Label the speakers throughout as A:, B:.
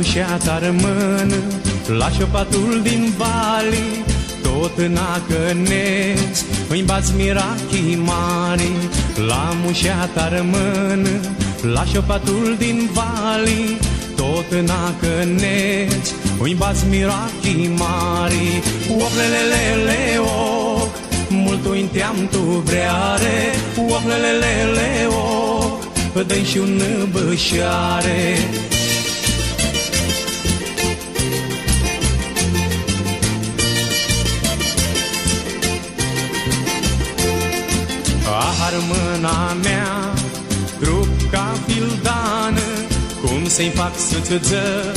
A: mușeata rămână, la șopatul din vali, tot în acăneți îi bați mirachii mari. La mușeata rămână, la șopatul din vali, tot în acăneți îi bați mirachii mari. Oclelelele oc, mult uinteam tu vreare, oclelelele oc, dă-i și un bășare. Ahar mâna mea, trup ca fildană, cum să-i fac să-ți-ță,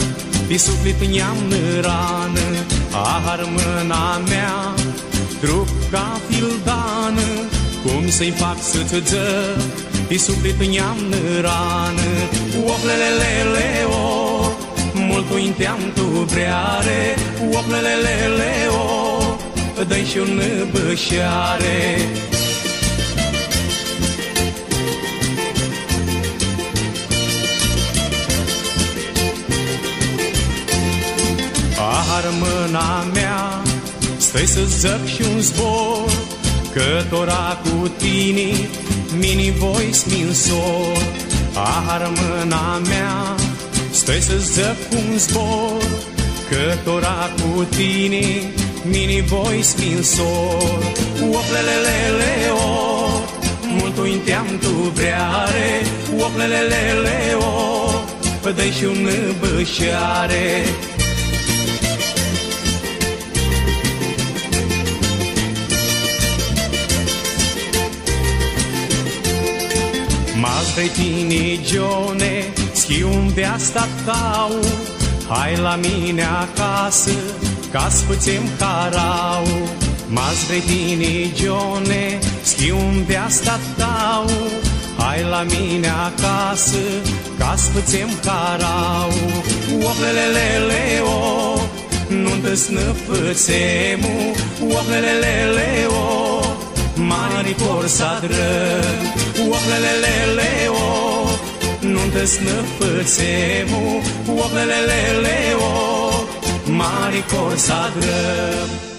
A: fi suflet neamnă rană. Ahar mâna mea, trup ca fildană, cum să-i fac să-ți-ță, fi suflet neamnă rană. Oclelelele o, mult uinteam tu vreare, oclelelele o, dă-i și un bășare. Ahar mâna mea, stai să-ți zăc și un zbor, că-tora cu tine mini voice min sor. Ahar mâna mea, stai să-ți zăc un zbor, că-tora cu tine mini voice min sor. Oclelelele o, mult uinteam tu vreare, oclelelele o, dă-i și un bășare. Mas dai tine, Gione, schium de asta tau, hai la mine acasă, ca-ți fățem carau. Mas dai tine, Gione, schium de asta tau, hai la mine acasă, ca-ți fățem carau. Oclelelele o, nu-ntă snăfățemu, oclelelele o, mari corsa drăg. Oclelelele o, nu-ntă snăfățemu, oclelelele o, mari corsa drăg.